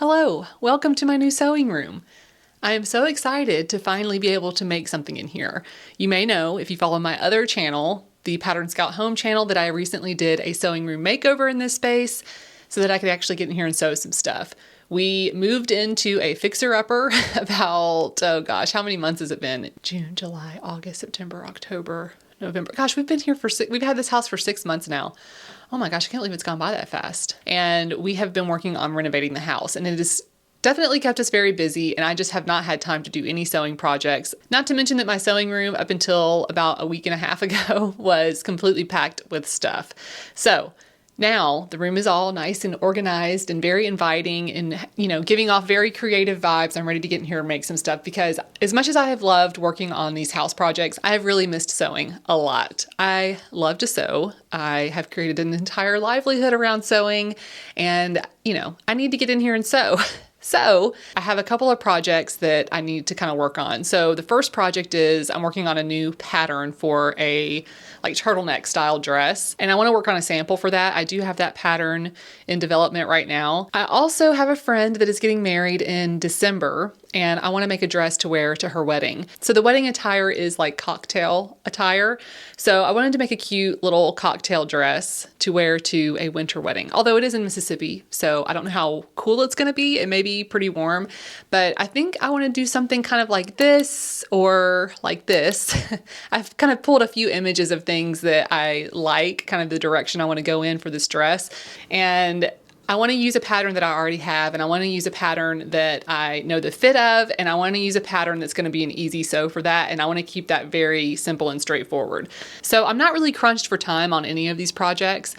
Hello, welcome to my new sewing room. I am so excited to finally be able to make something in here. You may know, if you follow my other channel, the Pattern Scout Home channel, that I recently did a sewing room makeover in this space so that I could actually get in here and sew some stuff. We moved into a fixer-upper about, oh gosh, how many months has it been? June, July, August, September, October, November. Gosh, we've had this house for 6 months now. Oh my gosh, I can't believe it's gone by that fast. And we have been working on renovating the house, and it has definitely kept us very busy, and I just have not had time to do any sewing projects. Not to mention that my sewing room up until about a week and a half ago was completely packed with stuff. So now the room is all nice and organized and very inviting and, giving off very creative vibes. I'm ready to get in here and make some stuff because as much as I have loved working on these house projects, I have really missed sewing a lot. I love to sew. I have created an entire livelihood around sewing and, I need to get in here and sew. So I have a couple of projects that I need to kind of work on. So the first project is I'm working on a new pattern for a turtleneck style dress. And I want to work on a sample for that. I do have that pattern in development right now. I also have a friend that is getting married in December, and I want to make a dress to wear to her wedding. So the wedding attire is like cocktail attire. So I wanted to make a cute little cocktail dress to wear to a winter wedding. Although it is in Mississippi, so I don't know how cool it's going to be. It may be pretty warm, but I think I want to do something kind of like this or like this. I've kind of pulled a few images of things that I like, kind of the direction I want to go in for this dress. And I want to use a pattern that I already have, and I want to use a pattern that I know the fit of, and I want to use a pattern that's going to be an easy sew for that, and I want to keep that very simple and straightforward. So I'm not really crunched for time on any of these projects,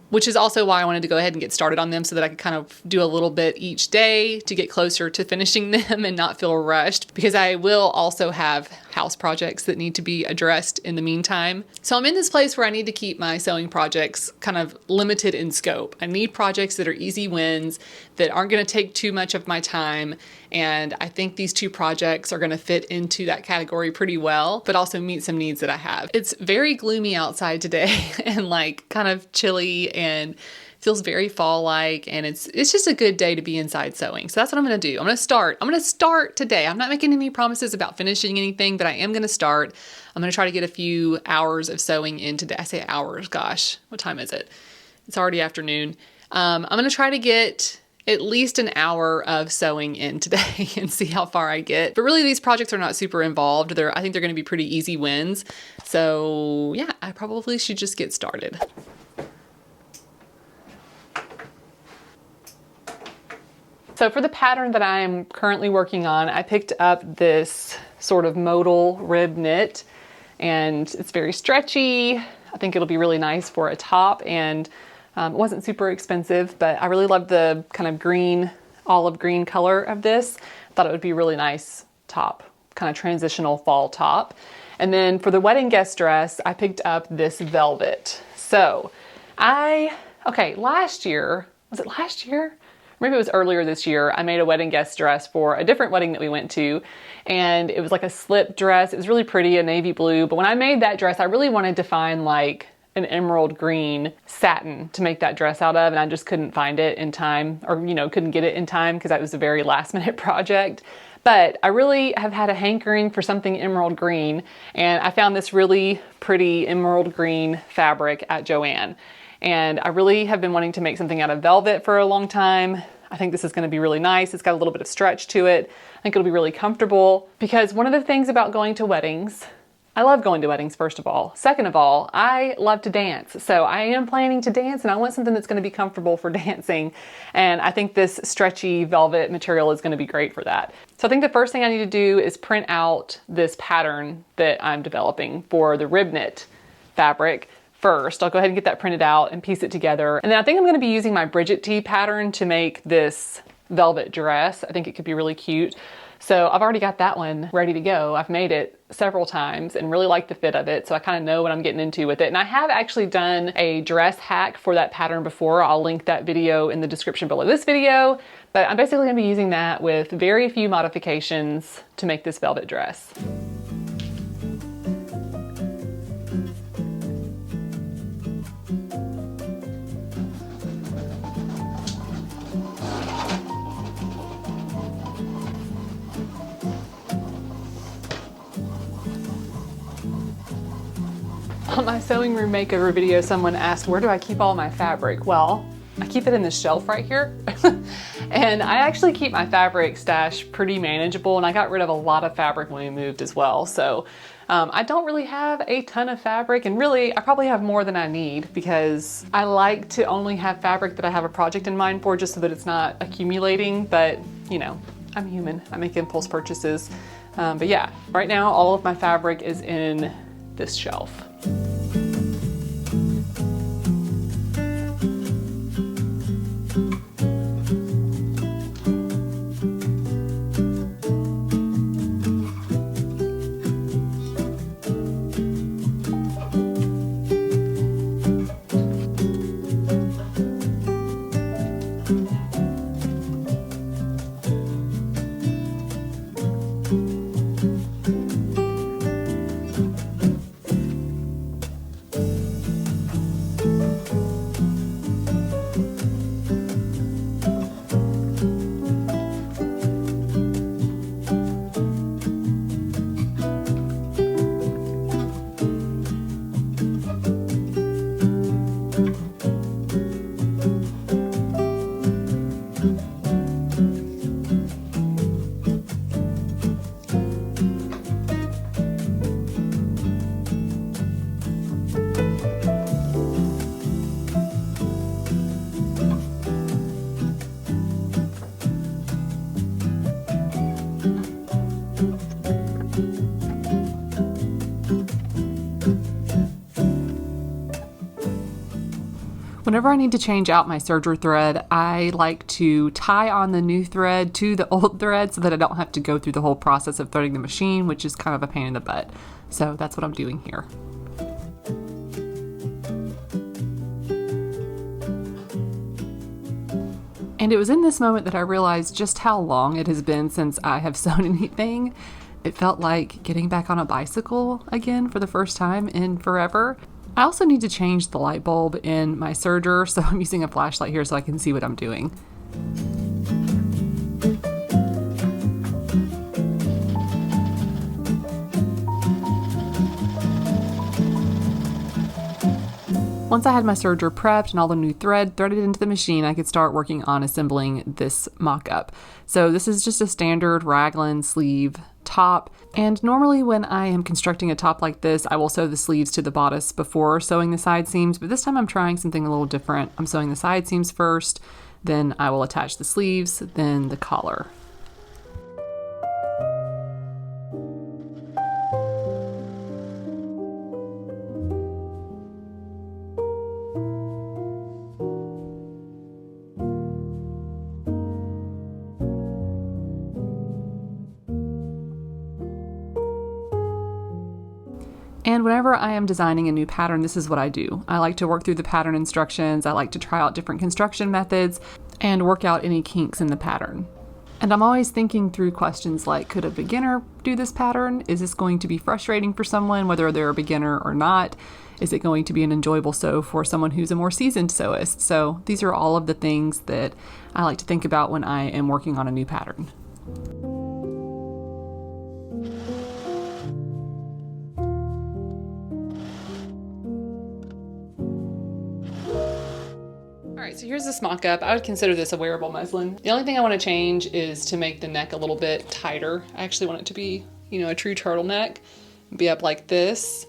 which is also why I wanted to go ahead and get started on them so that I could kind of do a little bit each day to get closer to finishing them and not feel rushed, because I will also have house projects that need to be addressed in the meantime. So I'm in this place where I need to keep my sewing projects kind of limited in scope. I need projects that are easy wins, that aren't going to take too much of my time. And I think these two projects are going to fit into that category pretty well, but also meet some needs that I have. It's very gloomy outside today and kind of chilly and feels very fall-like, and it's just a good day to be inside sewing. So that's what I'm going to do. I'm going to start today. I'm not making any promises about finishing anything, but I am going to start. I'm going to try to get a few hours of sewing in today. I say hours, gosh, what time is it? It's already afternoon. I'm going to try to get at least an hour of sewing in today and see how far I get. But really, these projects are not super involved. I think they're going to be pretty easy wins. So yeah, I probably should just get started. So for the pattern that I'm currently working on, I picked up this sort of modal rib knit, and it's very stretchy. I think it'll be really nice for a top, and it wasn't super expensive, but I really love the kind of green, olive green color of this. I thought it would be a really nice top, kind of transitional fall top. And then for the wedding guest dress, I picked up this velvet. So last year, was it last year? Maybe it was earlier this year, I made a wedding guest dress for a different wedding that we went to, and it was like a slip dress. It was really pretty, a navy blue, but when I made that dress, I really wanted to find like an emerald green satin to make that dress out of, and I just couldn't find it in time, or couldn't get it in time because that was a very last minute project. But I really have had a hankering for something emerald green, and I found this really pretty emerald green fabric at Joann. And I really have been wanting to make something out of velvet for a long time. I think this is going to be really nice. It's got a little bit of stretch to it. I think it'll be really comfortable, because one of the things about going to weddings, I love going to weddings, first of all. Second of all, I love to dance. So I am planning to dance, and I want something that's going to be comfortable for dancing. And I think this stretchy velvet material is going to be great for that. So I think the first thing I need to do is print out this pattern that I'm developing for the rib knit fabric. First, I'll go ahead and get that printed out and piece it together. And then I think I'm going to be using my Bridget tee pattern to make this velvet dress. I think it could be really cute. So I've already got that one ready to go. I've made it several times and really like the fit of it. So I kind of know what I'm getting into with it. And I have actually done a dress hack for that pattern before. I'll link that video in the description below this video. But I'm basically going to be using that with very few modifications to make this velvet dress. On my sewing room makeover video, someone asked, where do I keep all my fabric? Well, I keep it in this shelf right here. And I actually keep my fabric stash pretty manageable, and I got rid of a lot of fabric when we moved as well. So I don't really have a ton of fabric, and really I probably have more than I need because I like to only have fabric that I have a project in mind for, just so that it's not accumulating. But you know, I'm human, I make impulse purchases. But yeah, right now all of my fabric is in this shelf. Whenever I need to change out my serger thread, I like to tie on the new thread to the old thread so that I don't have to go through the whole process of threading the machine, which is kind of a pain in the butt. So that's what I'm doing here. And it was in this moment that I realized just how long it has been since I have sewn anything. It felt like getting back on a bicycle again for the first time in forever. I also need to change the light bulb in my serger, so I'm using a flashlight here so I can see what I'm doing. Once I had my serger prepped and all the new thread threaded into the machine, I could start working on assembling this mock-up. So this is just a standard raglan sleeve top, and normally when I am constructing a top like this, I will sew the sleeves to the bodice before sewing the side seams, but this time I'm trying something a little different. I'm sewing the side seams first, then I will attach the sleeves, then the collar. And whenever I am designing a new pattern, this is what I do. I like to work through the pattern instructions. I like to try out different construction methods and work out any kinks in the pattern. And I'm always thinking through questions like, could a beginner do this pattern? Is this going to be frustrating for someone, whether they're a beginner or not? Is it going to be an enjoyable sew for someone who's a more seasoned sewist? So these are all of the things that I like to think about when I am working on a new pattern. Alright, so here's this mock-up. I would consider this a wearable muslin. The only thing I want to change is to make the neck a little bit tighter. I actually want it to be, you know, a true turtleneck, be up like this.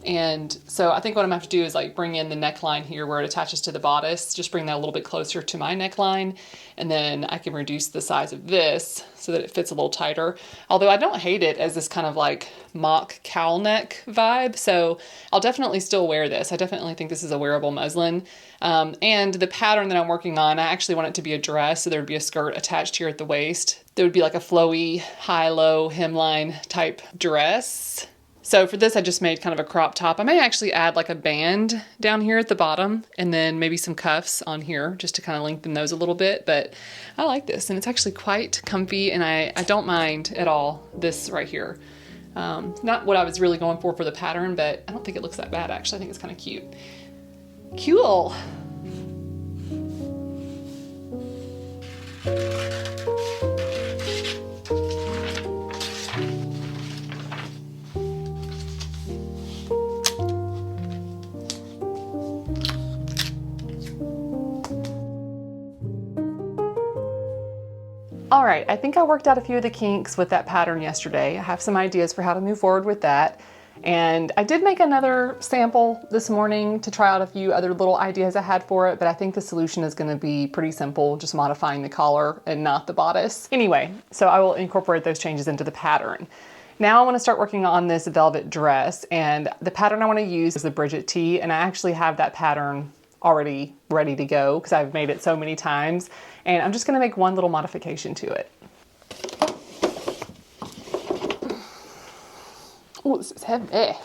And so I think what I'm gonna have to do is like bring in the neckline here where it attaches to the bodice, just bring that a little bit closer to my neckline, and then I can reduce the size of this so that it fits a little tighter. Although I don't hate it as this kind of like mock cowl neck vibe, so I'll definitely still wear this. I definitely think this is a wearable muslin. And the pattern that I'm working on, I actually want it to be a dress, so there would be a skirt attached here at the waist. There would be like a flowy, high-low hemline type dress. So for this, I just made kind of a crop top. I may actually add like a band down here at the bottom and then maybe some cuffs on here just to kind of lengthen those a little bit. But I like this, and it's actually quite comfy, and I don't mind at all this right here. Not what I was really going for the pattern, but I don't think it looks that bad actually. I think it's kind of cute. Cool. All right, I think I worked out a few of the kinks with that pattern yesterday. I have some ideas for how to move forward with that. And I did make another sample this morning to try out a few other little ideas I had for it, but I think the solution is going to be pretty simple, just modifying the collar and not the bodice. Anyway, so I will incorporate those changes into the pattern. Now I want to start working on this velvet dress, and the pattern I want to use is the Bridget tee, and I actually have that pattern already ready to go because I've made it so many times, and I'm just going to make one little modification to it. Oh, this is heavy.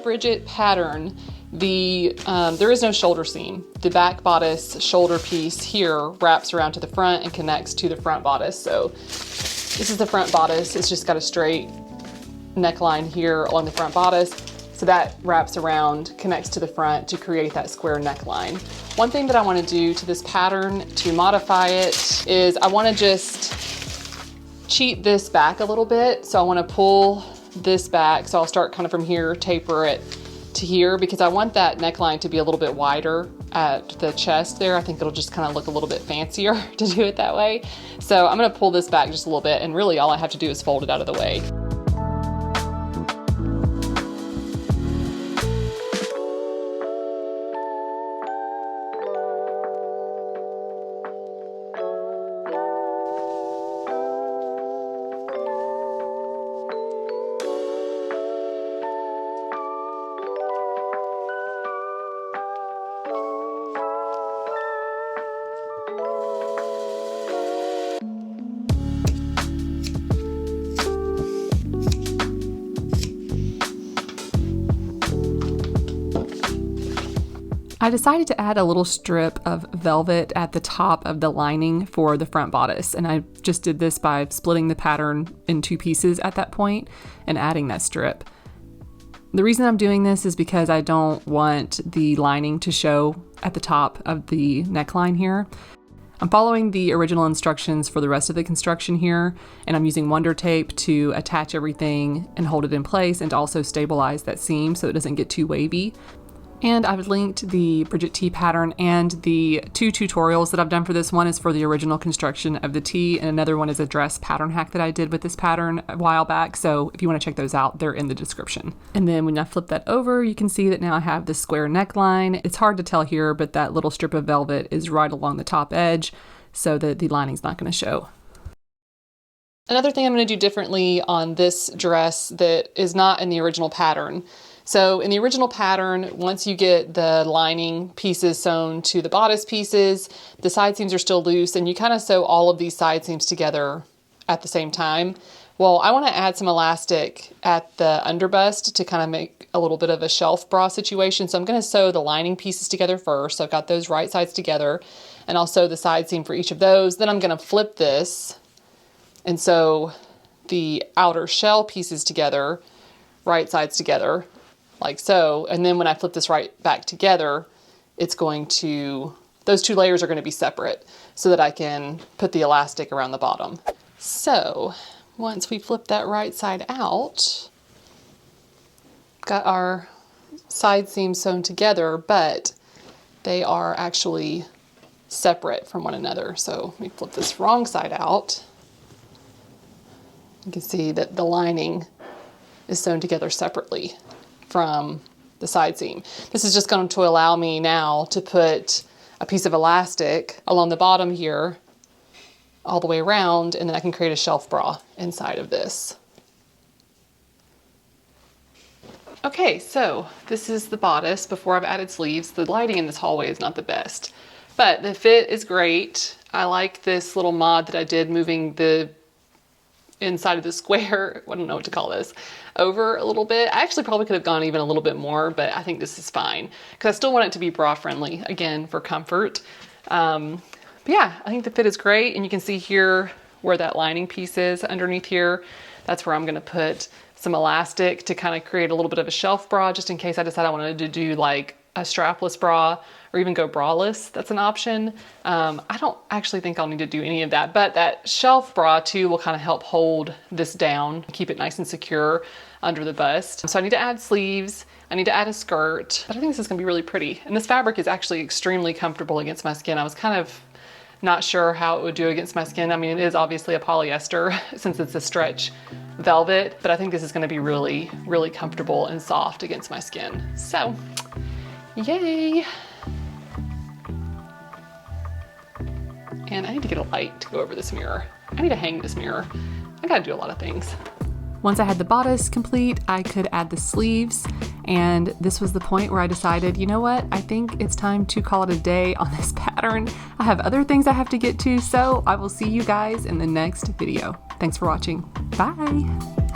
Bridget pattern, there is no shoulder seam. The back bodice shoulder piece here wraps around to the front and connects to the front bodice. So this is the front bodice. It's just got a straight neckline here along the front bodice. So that wraps around, connects to the front to create that square neckline. One thing that I want to do to this pattern to modify it is I want to just cheat this back a little bit. So I want to pull this back. So I'll start kind of from here, taper it to here, because I want that neckline to be a little bit wider at the chest there. I think it'll just kind of look a little bit fancier to do it that way. So I'm going to pull this back just a little bit, and really all I have to do is fold it out of the way. I decided to add a little strip of velvet at the top of the lining for the front bodice, and I just did this by splitting the pattern in two pieces at that point and adding that strip. The reason I'm doing this is because I don't want the lining to show at the top of the neckline here. I'm following the original instructions for the rest of the construction here, and I'm using Wonder Tape to attach everything and hold it in place and to also stabilize that seam so it doesn't get too wavy. And I've linked the Bridget tee pattern and the two tutorials that I've done for this. One is for the original construction of the tee, and another one is a dress pattern hack that I did with this pattern a while back. So if you want to check those out, they're in the description. And then when I flip that over, you can see that now I have this square neckline. It's hard to tell here, but that little strip of velvet is right along the top edge so that the lining's not going to show. Another thing I'm going to do differently on this dress that is not in the original pattern. So in the original pattern, once you get the lining pieces sewn to the bodice pieces, the side seams are still loose, and you kind of sew all of these side seams together at the same time. Well, I want to add some elastic at the underbust to kind of make a little bit of a shelf bra situation. So I'm going to sew the lining pieces together first. So I've got those right sides together, and I'll sew the side seam for each of those. Then I'm going to flip this and sew the outer shell pieces together, right sides together, like so. And then when I flip this right back together, those two layers are going to be separate so that I can put the elastic around the bottom. So once we flip that right side out, got our side seams sewn together, but they are actually separate from one another. So we flip this wrong side out. You can see that the lining is sewn together separately from the side seam. This is just going to allow me now to put a piece of elastic along the bottom here all the way around, and then I can create a shelf bra inside of this. Okay, so this is the bodice before I've added sleeves. The lighting in this hallway is not the best, but the fit is great. I like this little mod that I did, moving the inside of the square, I don't know what to call this, over a little bit. I actually probably could have gone even a little bit more, but I think this is fine because I still want it to be bra friendly, again, for comfort. But yeah, I think the fit is great, and you can see here where that lining piece is underneath here. That's where I'm going to put some elastic to kind of create a little bit of a shelf bra, just in case I decide I wanted to do like a strapless bra or even go braless. That's an option. I don't actually think I'll need to do any of that, but that shelf bra too will kind of help hold this down, keep it nice and secure under the bust. So I need to add sleeves. I need to add a skirt, but I think this is gonna be really pretty. And this fabric is actually extremely comfortable against my skin. I was kind of not sure how it would do against my skin. I mean, it is obviously a polyester since it's a stretch velvet, but I think this is gonna be really, really comfortable and soft against my skin. So, yay. And I need to get a light to go over this mirror. I need to hang this mirror. I gotta do a lot of things. Once I had the bodice complete, I could add the sleeves, and this was the point where I decided, you know what, I think it's time to call it a day on this pattern. I have other things I have to get to, so I will see you guys in the next video. Thanks for watching. Bye.